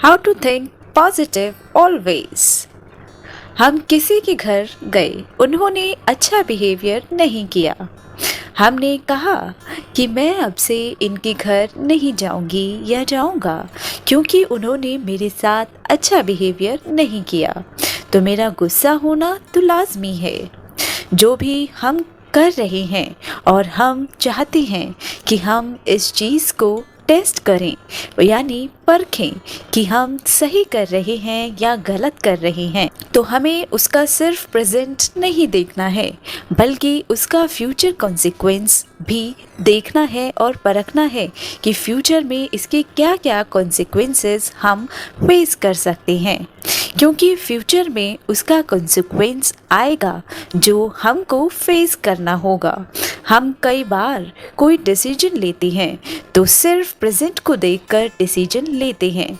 How to think positive always. हम किसी के घर गए, उन्होंने अच्छा बिहेवियर नहीं किया। हमने कहा कि मैं अब से इनके घर नहीं जाऊंगी या जाऊंगा क्योंकि उन्होंने मेरे साथ अच्छा बिहेवियर नहीं किया। तो मेरा गुस्सा होना तो लाजमी है। जो भी हम कर रहे हैं और हम चाहते हैं कि हम इस चीज़ को टेस्ट करें, यानी परखें कि हम सही कर रहे हैं या गलत कर रहे हैं, तो हमें उसका सिर्फ प्रेजेंट नहीं देखना है बल्कि उसका फ्यूचर कॉन्सिक्वेंस भी देखना है और परखना है कि फ्यूचर में इसके क्या क्या कॉन्सिक्वेंसेस हम फेस कर सकते हैं, क्योंकि फ्यूचर में उसका कॉन्सिक्वेंस आएगा जो हमको फेस करना होगा। हम कई बार कोई डिसीजन लेते हैं तो सिर्फ प्रेजेंट को देखकर डिसीजन लेते हैं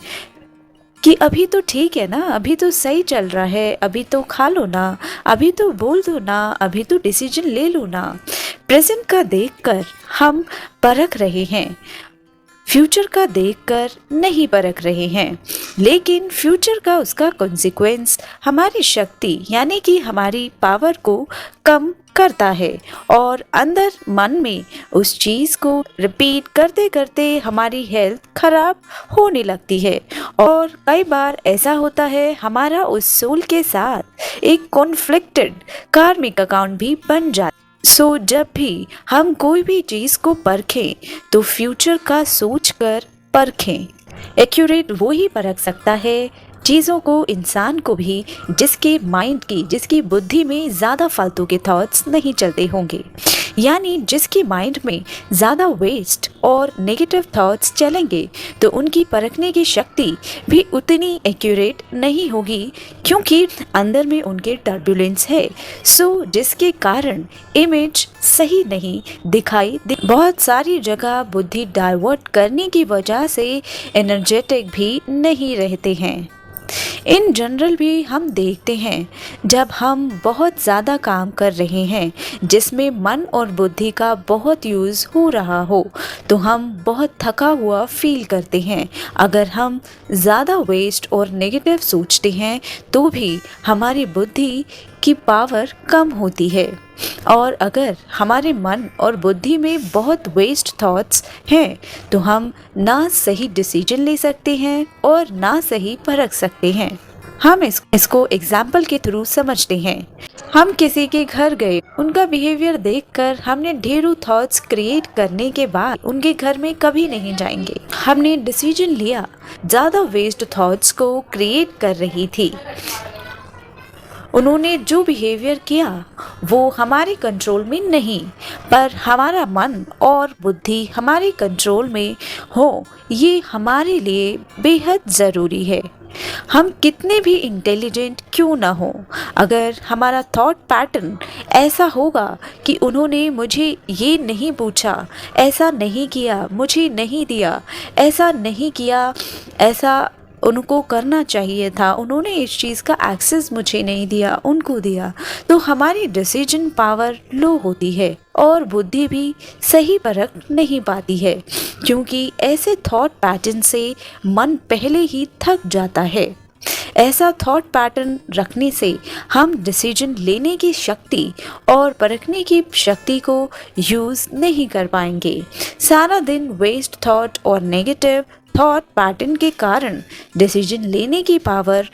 कि अभी तो ठीक है ना, अभी तो सही चल रहा है, अभी तो खा लो ना, अभी तो बोल दो ना, अभी तो डिसीजन ले लो ना। प्रेजेंट का देखकर हम परख रहे हैं, फ्यूचर का देखकर नहीं परख रहे हैं। लेकिन फ्यूचर का उसका कॉन्सिक्वेंस हमारी शक्ति यानी कि हमारी पावर को कम करता है और अंदर मन में उस चीज़ को रिपीट करते करते हमारी हेल्थ खराब होने लगती है। और कई बार ऐसा होता है हमारा उस सोल के साथ एक कॉन्फ्लिक्टेड कार्मिक अकाउंट भी बन जाता है। जब भी हम कोई भी चीज़ को परखें तो फ्यूचर का सोचकर परखें। एक्यूरेट वो ही परख सकता है चीज़ों को, इंसान को भी, जिसके माइंड की, जिसकी बुद्धि में ज़्यादा फालतू के थॉट्स नहीं चलते होंगे, यानी जिसकी माइंड में ज़्यादा वेस्ट और नेगेटिव थॉट्स चलेंगे तो उनकी परखने की शक्ति भी उतनी एक्यूरेट नहीं होगी क्योंकि अंदर में उनके टर्बुलेंस है। जिसके कारण इमेज सही नहीं दिखाई बहुत सारी जगह बुद्धि डाइवर्ट करने की वजह से एनर्जेटिक भी नहीं रहते हैं। इन जनरल भी हम देखते हैं जब हम बहुत ज़्यादा काम कर रहे हैं जिसमें मन और बुद्धि का बहुत यूज़ हो रहा हो तो हम बहुत थका हुआ फील करते हैं। अगर हम ज़्यादा वेस्ट और नेगेटिव सोचते हैं तो भी हमारी बुद्धि की पावर कम होती है। और अगर हमारे मन और बुद्धि में बहुत वेस्ट थॉट्स हैं तो हम ना सही डिसीजन ले सकते हैं और ना सही परख सकते हैं। हम इसको एग्जाम्पल के थ्रू समझते हैं। हम किसी के घर गए, उनका बिहेवियर देखकर हमने ढेरों थॉट्स क्रिएट करने के बाद उनके घर में कभी नहीं जाएंगे। हमने डिसीजन लिया, ज़्यादा वेस्ट थॉट्स को क्रिएट कर रही थी। उन्होंने जो बिहेवियर किया वो हमारे कंट्रोल में नहीं, पर हमारा मन और बुद्धि हमारे कंट्रोल में हो, ये हमारे लिए बेहद ज़रूरी है। हम कितने भी इंटेलिजेंट क्यों ना हो, अगर हमारा थॉट पैटर्न ऐसा होगा कि उन्होंने मुझे ये नहीं पूछा, ऐसा नहीं किया, मुझे नहीं दिया, ऐसा नहीं किया, ऐसा उनको करना चाहिए था, उन्होंने इस चीज़ का एक्सेस मुझे नहीं दिया, उनको दिया, तो हमारी डिसीजन पावर लो होती है और बुद्धि भी सही परख नहीं पाती है क्योंकि ऐसे थॉट पैटर्न से मन पहले ही थक जाता है। ऐसा थॉट पैटर्न रखने से हम डिसीजन लेने की शक्ति और परखने की शक्ति को यूज़ नहीं कर पाएंगे। सारा दिन वेस्ट थॉट और नेगेटिव थॉट पैटर्न के कारण डिसीजन लेने की पावर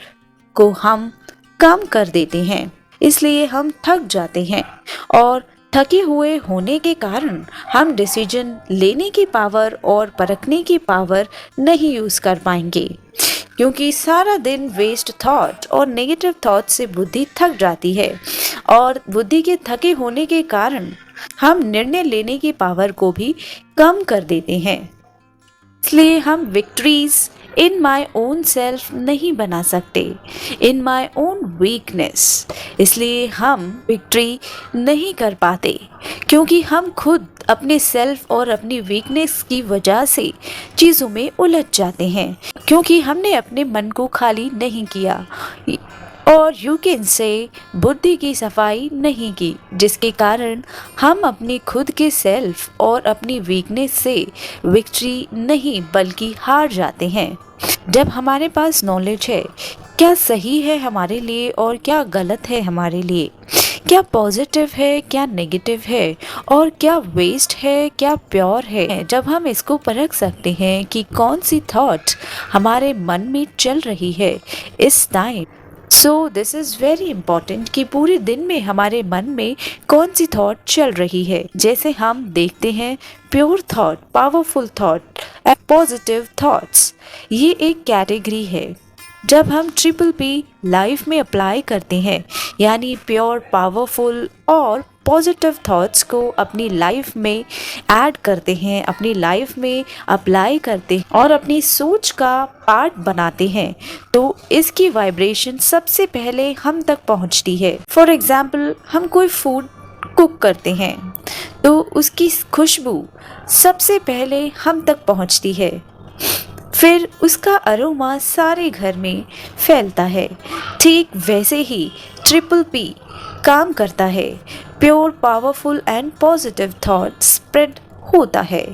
को हम कम कर देते हैं, इसलिए हम थक जाते हैं और थके हुए होने के कारण हम डिसीजन लेने की पावर और परखने की पावर नहीं यूज़ कर पाएंगे क्योंकि सारा दिन वेस्ट थॉट और नेगेटिव थॉट से बुद्धि थक जाती है और बुद्धि के थके होने के कारण हम निर्णय लेने की पावर को भी कम कर देते हैं। इसलिए हम victories in my own self नहीं बना सकते, इन माई ओन वीकनेस। इसलिए हम विक्ट्री नहीं कर पाते क्योंकि हम खुद अपने सेल्फ और अपनी वीकनेस की वजह से चीज़ों में उलझ जाते हैं क्योंकि हमने अपने मन को खाली नहीं किया। और यू कैन से बुद्धि की सफाई नहीं की, जिसके कारण हम अपनी खुद के सेल्फ और अपनी वीकनेस से विक्ट्री नहीं बल्कि हार जाते हैं। जब हमारे पास नॉलेज है क्या सही है हमारे लिए और क्या गलत है हमारे लिए, क्या पॉजिटिव है क्या नेगेटिव है, और क्या वेस्ट है क्या प्योर है, जब हम इसको परख सकते हैं कि कौन सी थॉट हमारे मन में चल रही है इस time. So this is very important कि पूरे दिन में हमारे मन में कौन सी थॉट चल रही है। जैसे हम देखते हैं pure thought, powerful thought and positive thoughts, ये एक कैटेगरी है। जब हम ट्रिपल पी लाइफ में अप्लाई करते हैं, यानी प्योर, पावरफुल और पॉजिटिव थॉट्स को अपनी लाइफ में ऐड करते हैं, अपनी लाइफ में अप्लाई करते हैं और अपनी सोच का पार्ट बनाते हैं, तो इसकी वाइब्रेशन सबसे पहले हम तक पहुंचती है। फॉर एग्जाम्पल, हम कोई फूड कुक करते हैं तो उसकी खुशबू सबसे पहले हम तक पहुंचती है, फिर उसका अरोमा सारे घर में फैलता है। ठीक वैसे ही ट्रिपल पी काम करता है, pure, powerful and positive thought spread होता है।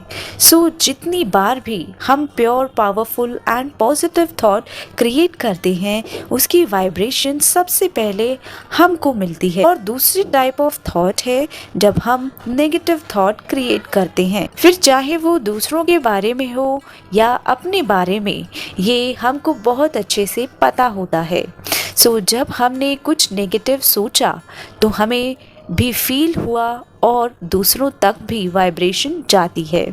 सो जितनी बार भी हम pure, powerful and positive thought create करते हैं, उसकी वाइब्रेशन सबसे पहले हमको मिलती है। और दूसरी टाइप ऑफ थॉट है जब हम नेगेटिव थॉट क्रिएट करते हैं, फिर चाहे वो दूसरों के बारे में हो या अपने बारे में, ये हमको बहुत अच्छे से पता होता है। सो जब हमने कुछ नेगेटिव सोचा तो हमें भी फील हुआ और दूसरों तक भी वाइब्रेशन जाती है।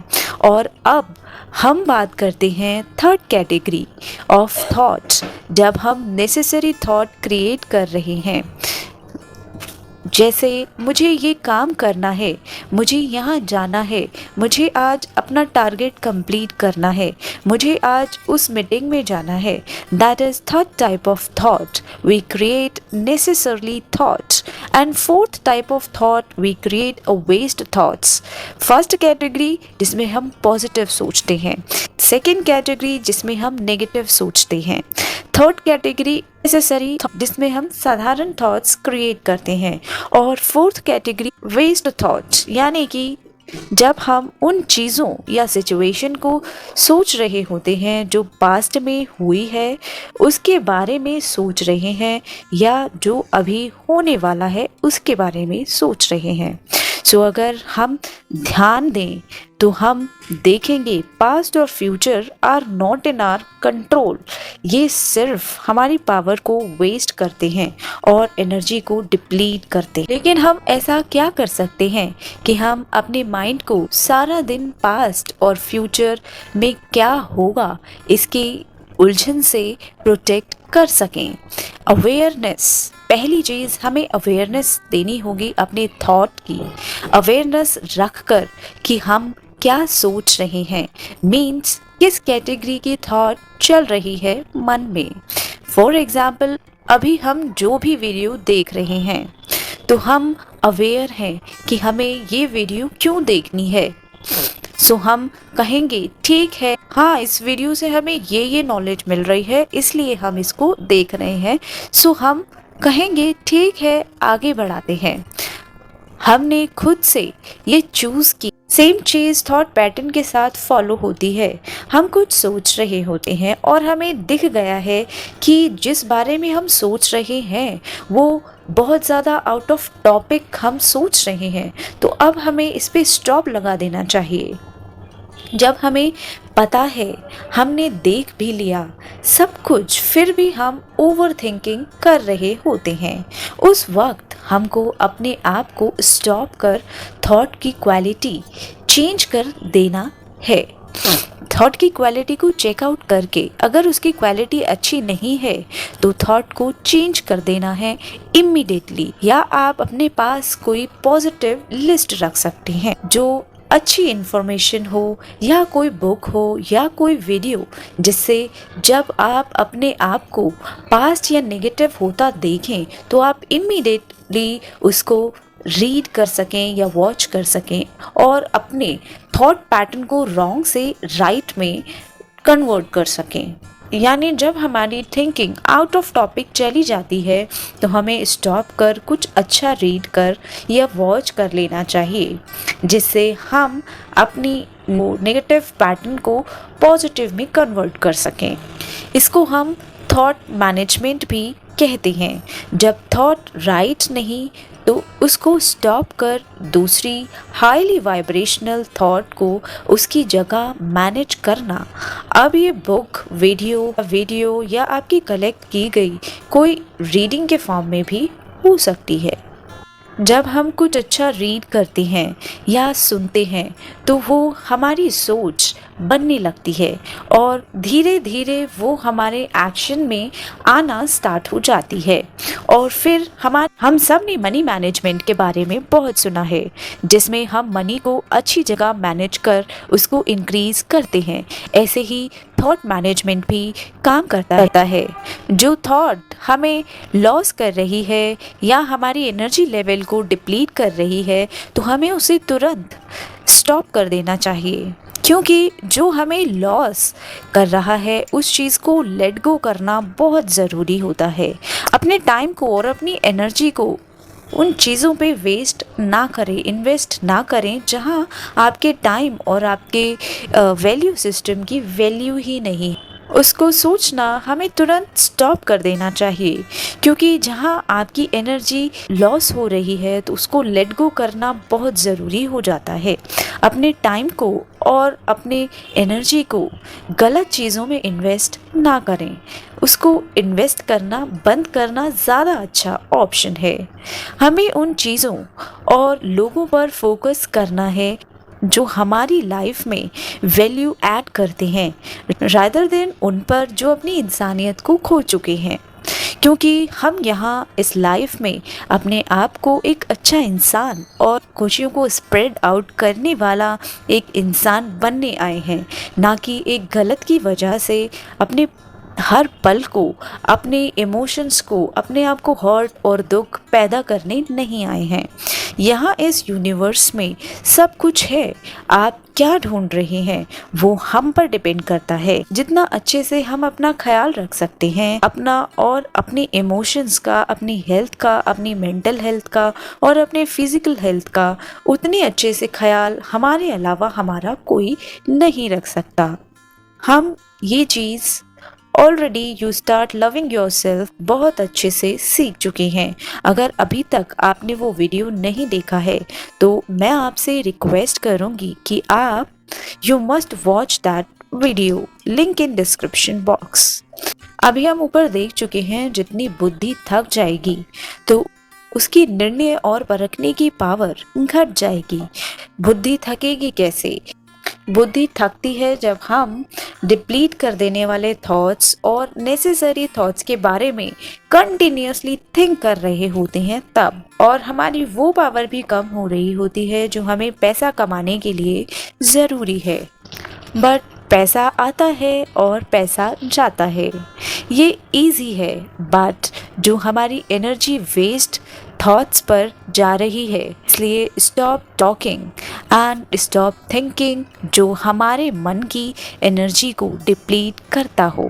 और अब हम बात करते हैं थर्ड कैटेगरी ऑफ थॉट्स, जब हम नेसेसरी थॉट क्रिएट कर रहे हैं। जैसे मुझे ये काम करना है, मुझे यहाँ जाना है, मुझे आज अपना टारगेट कंप्लीट करना है, मुझे आज उस मीटिंग में जाना है। That is third type of thought we create necessarily thoughts. And fourth type of thought we create a waste thoughts. First category जिसमें हम पॉजिटिव सोचते हैं, सेकेंड कैटेगरी जिसमें हम नेगेटिव सोचते हैं, थर्ड कैटेगरी नेसेसरी जिसमें हम साधारण थॉट्स क्रिएट करते हैं, और फोर्थ कैटेगरी वेस्ट थॉट्स, यानी कि जब हम उन चीज़ों या सिचुएशन को सोच रहे होते हैं जो पास्ट में हुई है, उसके बारे में सोच रहे हैं, या जो अभी होने वाला है उसके बारे में सोच रहे हैं। सो अगर हम ध्यान दें तो हम देखेंगे पास्ट और future are not in our control. ये सिर्फ हमारी पावर को वेस्ट करते हैं और एनर्जी को डिप्लीट करते हैं। लेकिन हम ऐसा क्या कर सकते हैं कि हम अपने माइंड को सारा दिन पास्ट और फ्यूचर में क्या होगा इसकी उलझन से प्रोटेक्ट कर सकें। अवेयरनेस, पहली चीज़ हमें अवेयरनेस देनी होगी अपने थॉट की। अवेयरनेस रखकर कि हम क्या सोच रहे हैं, मीन्स किस कैटेगरी की थॉट चल रही है मन में। फॉर एग्जाम्पल, अभी हम जो भी वीडियो देख रहे हैं तो हम अवेयर हैं कि हमें ये वीडियो क्यों देखनी है। सो हम कहेंगे ठीक है, हाँ इस वीडियो से हमें ये नॉलेज मिल रही है इसलिए हम इसको देख रहे हैं। सो हम कहेंगे ठीक है, आगे बढ़ाते हैं। हमने खुद से ये चूज़ की। सेम चीज़ थॉट पैटर्न के साथ फॉलो होती है। हम कुछ सोच रहे होते हैं और हमें दिख गया है कि जिस बारे में हम सोच रहे हैं वो बहुत ज़्यादा आउट ऑफ टॉपिक हम सोच रहे हैं, तो अब हमें इस पे स्टॉप लगा देना चाहिए। जब हमें पता है, हमने देख भी लिया सब कुछ, फिर भी हम ओवर थिंकिंग कर रहे होते हैं, उस वक्त हमको अपने आप को स्टॉप कर थॉट की क्वालिटी चेंज कर देना है। थॉट की क्वालिटी को चेकआउट करके अगर उसकी क्वालिटी अच्छी नहीं है तो थॉट को चेंज कर देना है इमीडिएटली। या आप अपने पास कोई पॉजिटिव लिस्ट रख सकते हैं जो अच्छी इन्फॉर्मेशन हो, या कोई बुक हो, या कोई वीडियो, जिससे जब आप अपने आप को पास्ट या नेगेटिव होता देखें तो आप इमीडिएटली उसको रीड कर सकें या वॉच कर सकें और अपने थॉट पैटर्न को रॉन्ग से राइट में कन्वर्ट कर सकें। यानी जब हमारी थिंकिंग आउट ऑफ टॉपिक चली जाती है तो हमें स्टॉप कर कुछ अच्छा रीड कर या वॉच कर लेना चाहिए, जिससे हम अपनी नेगेटिव पैटर्न को पॉजिटिव में कन्वर्ट कर सकें। इसको हम थॉट मैनेजमेंट भी कहते हैं। जब थॉट राइट नहीं तो उसको स्टॉप कर दूसरी हाईली वाइब्रेशनल थॉट को उसकी जगह मैनेज करना। अब ये बुक, वीडियो या आपकी कलेक्ट की गई कोई रीडिंग के फॉर्म में भी हो सकती है। जब हम कुछ अच्छा रीड करते हैं या सुनते हैं तो वो हमारी सोच बनने लगती है और धीरे धीरे वो हमारे एक्शन में आना स्टार्ट हो जाती है। और फिर हम सब ने मनी मैनेजमेंट के बारे में बहुत सुना है, जिसमें हम मनी को अच्छी जगह मैनेज कर उसको इंक्रीज करते हैं। ऐसे ही थॉट मैनेजमेंट भी काम करता है। जो थॉट हमें लॉस कर रही है या हमारी एनर्जी लेवल को डिप्लीट कर रही है तो हमें उसे तुरंत स्टॉप कर देना चाहिए, क्योंकि जो हमें लॉस कर रहा है उस चीज़ को लेट गो करना बहुत ज़रूरी होता है। अपने टाइम को और अपनी एनर्जी को उन चीज़ों पे वेस्ट ना करें, इन्वेस्ट ना करें जहां आपके टाइम और आपके वैल्यू सिस्टम की वैल्यू ही नहीं। उसको सोचना हमें तुरंत स्टॉप कर देना चाहिए, क्योंकि जहां आपकी एनर्जी लॉस हो रही है तो उसको लेट गो करना बहुत ज़रूरी हो जाता है। अपने टाइम को और अपने एनर्जी को गलत चीज़ों में इन्वेस्ट ना करें। उसको इन्वेस्ट करना बंद करना ज़्यादा अच्छा ऑप्शन है। हमें उन चीज़ों और लोगों पर फोकस करना है जो हमारी लाइफ में वैल्यू ऐड करते हैं, रादर देन उन पर जो अपनी इंसानियत को खो चुके हैं। क्योंकि हम यहाँ इस लाइफ में अपने आप को एक अच्छा इंसान और खुशियों को स्प्रेड आउट करने वाला एक इंसान बनने आए हैं, ना कि एक गलत की वजह से अपने हर पल को, अपने इमोशंस को, अपने आप को हर्ट और दुख पैदा करने नहीं आए हैं। यहाँ इस यूनिवर्स में सब कुछ है। आप क्या ढूंढ रहे हैं वो हम पर डिपेंड करता है। जितना अच्छे से हम अपना ख्याल रख सकते हैं, अपना और अपने इमोशंस का, अपनी हेल्थ का, अपनी मेंटल हेल्थ का और अपने फिजिकल हेल्थ का, उतने अच्छे से ख्याल हमारे अलावा हमारा कोई नहीं रख सकता। हम ये चीज़ already you start loving yourself बहुत अच्छे से सीख चुके हैं। अगर अभी तक आपने वो वीडियो नहीं देखा है तो मैं आपसे रिक्वेस्ट करूंगी कि आप you must watch that video, link in description box. अभी हम ऊपर देख चुके हैं जितनी बुद्धि थक जाएगी तो उसकी निर्णय और परखने की पावर घट जाएगी। बुद्धि थकेगी कैसे? बुद्धि थकती है जब हम डिप्लीट कर देने वाले थॉट्स और नेसेसरी थॉट्स के बारे में कंटिन्यूअसली थिंक कर रहे होते हैं तब, और हमारी वो पावर भी कम हो रही होती है जो हमें पैसा कमाने के लिए ज़रूरी है। बट पैसा आता है और पैसा जाता है, ये इजी है। बट जो हमारी एनर्जी वेस्ट थॉट्स पर जा रही है, इसलिए stop talking and stop thinking जो हमारे मन की एनर्जी को डिप्लीट करता हो।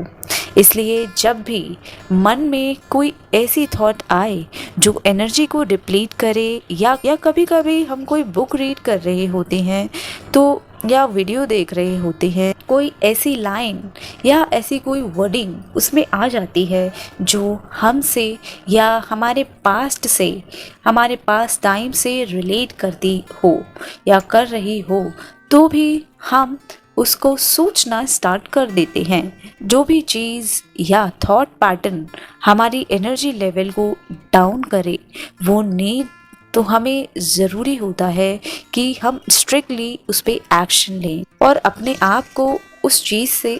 इसलिए जब भी मन में कोई ऐसी थॉट आए जो एनर्जी को डिप्लीट करे, या कभी कभी हम कोई बुक रीड कर रहे होते हैं तो, या वीडियो देख रहे होते हैं, कोई ऐसी लाइन या ऐसी कोई वर्डिंग उसमें आ जाती है जो हमसे या हमारे पास्ट से, हमारे पास्ट टाइम से रिलेट करती हो या कर रही हो, तो भी हम उसको सोचना स्टार्ट कर देते हैं। जो भी चीज़ या थॉट पैटर्न हमारी एनर्जी लेवल को डाउन करे, वो नीड तो हमें ज़रूरी होता है कि हम स्ट्रिक्टली उस पर एक्शन लें और अपने आप को उस चीज़ से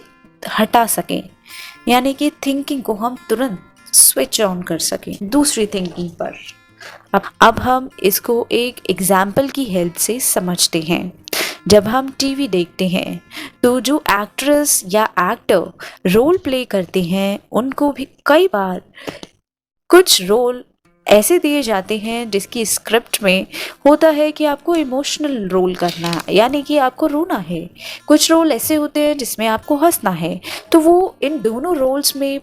हटा सकें, यानी कि थिंकिंग को हम तुरंत स्विच ऑन कर सकें दूसरी थिंकिंग पर। अब हम इसको एक एग्जाम्पल की हेल्प से समझते हैं। जब हम टीवी देखते हैं तो जो एक्ट्रेस या एक्टर रोल प्ले करते हैं उनको भी कई बार कुछ रोल ऐसे दिए जाते हैं जिसकी स्क्रिप्ट में होता है कि आपको इमोशनल रोल करना है, यानी कि आपको रोना है। कुछ रोल ऐसे होते हैं जिसमें आपको हंसना है। तो वो इन दोनों रोल्स में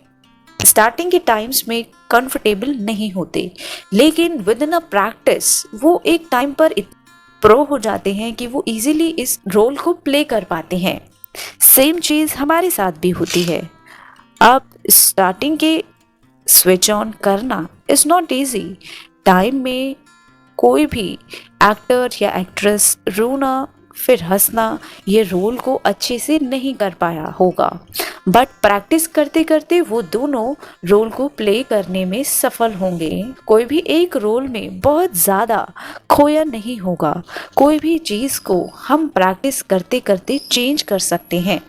स्टार्टिंग के टाइम्स में कंफर्टेबल नहीं होते, लेकिन विद इन अ प्रैक्टिस वो एक टाइम पर प्रो हो जाते हैं कि वो इजीली इस रोल को प्ले कर पाते हैं। सेम चीज़ हमारे साथ भी होती है। अब स्टार्टिंग के स्विच ऑन करना इज़ नॉट इजी। टाइम में कोई भी एक्टर या एक्ट्रेस रोना फिर हंसना ये रोल को अच्छे से नहीं कर पाया होगा, बट प्रैक्टिस करते करते वो दोनों रोल को प्ले करने में सफल होंगे। कोई भी एक रोल में बहुत ज़्यादा खोया नहीं होगा। कोई भी चीज़ को हम प्रैक्टिस करते करते चेंज कर सकते हैं।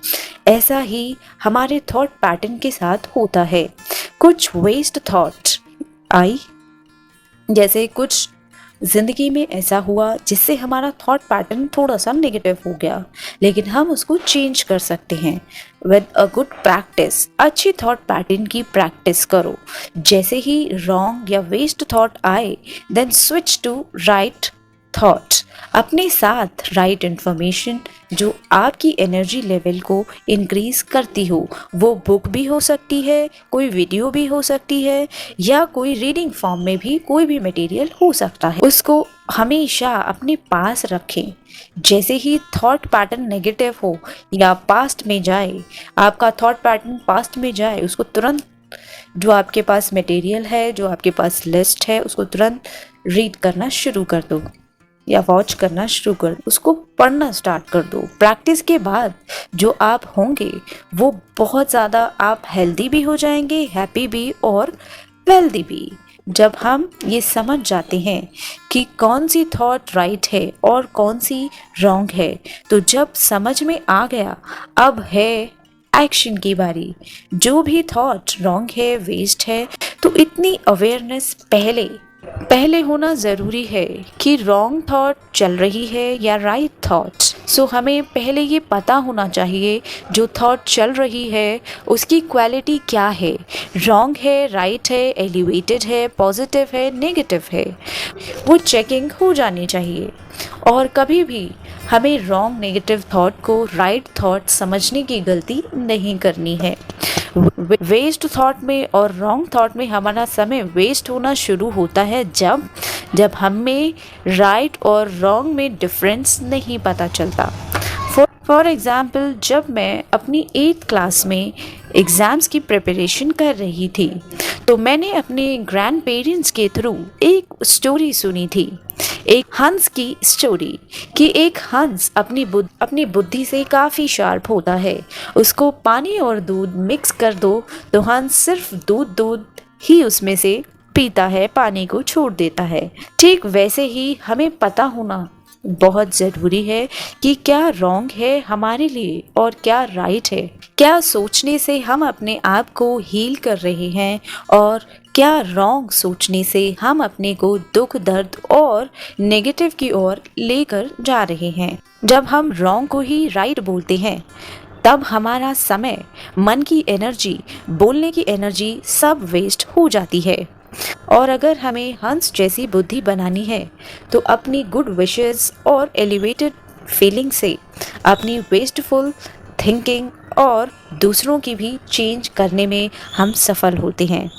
ऐसा ही हमारे थॉट पैटर्न के साथ होता है। कुछ वेस्ट थॉट आई, जैसे कुछ ज़िंदगी में ऐसा हुआ जिससे हमारा थॉट पैटर्न थोड़ा सा नेगेटिव हो गया, लेकिन हम उसको चेंज कर सकते हैं विद अ गुड प्रैक्टिस। अच्छी थॉट पैटर्न की प्रैक्टिस करो। जैसे ही रॉन्ग या वेस्ट थॉट आए, then switch to right thought. अपने साथ राइट इन्फॉर्मेशन जो आपकी एनर्जी लेवल को इंक्रीज करती हो, वो बुक भी हो सकती है, कोई वीडियो भी हो सकती है, या कोई रीडिंग फॉर्म में भी कोई भी मटेरियल हो सकता है। उसको हमेशा अपने पास रखें। जैसे ही थॉट पैटर्न नेगेटिव हो या पास्ट में जाए, आपका थॉट पैटर्न पास्ट में जाए, उसको तुरंत जो आपके पास मटेरियल है, जो आपके पास लिस्ट है, उसको तुरंत रीड करना शुरू कर दो या वॉच करना शुरू कर दो, उसको पढ़ना स्टार्ट कर दो। प्रैक्टिस के बाद जो आप होंगे वो बहुत ज़्यादा आप हेल्दी भी हो जाएंगे, हैप्पी भी और वेल्दी भी। जब हम ये समझ जाते हैं कि कौन सी थॉट राइट है और कौन सी रॉन्ग है, तो जब समझ में आ गया, अब है एक्शन की बारी। जो भी थॉट रॉन्ग है, वेस्ट है, तो इतनी अवेयरनेस पहले होना ज़रूरी है कि रॉन्ग थॉट चल रही है या राइट थॉट। सो हमें पहले ये पता होना चाहिए जो थॉट चल रही है उसकी क्वालिटी क्या है, रॉन्ग है, राइट है, एलिवेटेड है, पॉजिटिव है, नेगेटिव है, वो चेकिंग हो जानी चाहिए। और कभी भी हमें रॉन्ग नेगेटिव थॉट को राइट थॉट समझने की गलती नहीं करनी है। वेस्ट थॉट में और रॉन्ग थॉट में हमारा समय वेस्ट होना शुरू होता है जब हमें राइट और रॉन्ग में डिफरेंस नहीं पता चलता। फॉर एग्ज़ाम्पल, जब मैं अपनी 8th क्लास में एग्ज़ाम्स की प्रिपरेशन कर रही थी, तो मैंने अपने ग्रैंड पेरेंट्स के थ्रू एक स्टोरी सुनी थी, एक हंस की स्टोरी, कि एक हंस अपनी बुद्धि से काफ़ी शार्प होता है। उसको पानी और दूध मिक्स कर दो तो हंस सिर्फ दूध ही उसमें से पीता है, पानी को छोड़ देता है। ठीक वैसे ही हमें पता होना बहुत ज़रूरी है कि क्या रॉन्ग है हमारे लिए और क्या राइट है। क्या सोचने से हम अपने आप को हील कर रहे हैं और क्या रॉन्ग सोचने से हम अपने को दुख, दर्द और नेगेटिव की ओर लेकर जा रहे हैं। जब हम रॉन्ग को ही राइट बोलते हैं, तब हमारा समय, मन की एनर्जी, बोलने की एनर्जी सब वेस्ट हो जाती है। और अगर हमें हंस जैसी बुद्धि बनानी है, तो अपनी गुड विशेस और एलिवेटेड फीलिंग से अपनी वेस्टफुल थिंकिंग और दूसरों की भी चेंज करने में हम सफल होते हैं,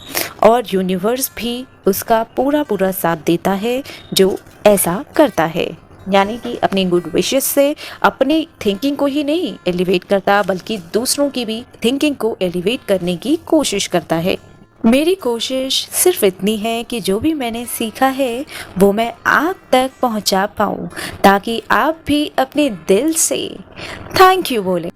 और यूनिवर्स भी उसका पूरा साथ देता है जो ऐसा करता है। यानी कि अपनी गुड विशेस से अपनी थिंकिंग को ही नहीं एलिवेट करता, बल्कि दूसरों की भी थिंकिंग को एलिवेट करने की कोशिश करता है। मेरी कोशिश सिर्फ इतनी है कि जो भी मैंने सीखा है वो मैं आप तक पहुंचा पाऊं, ताकि आप भी अपने दिल से थैंक यू बोलें।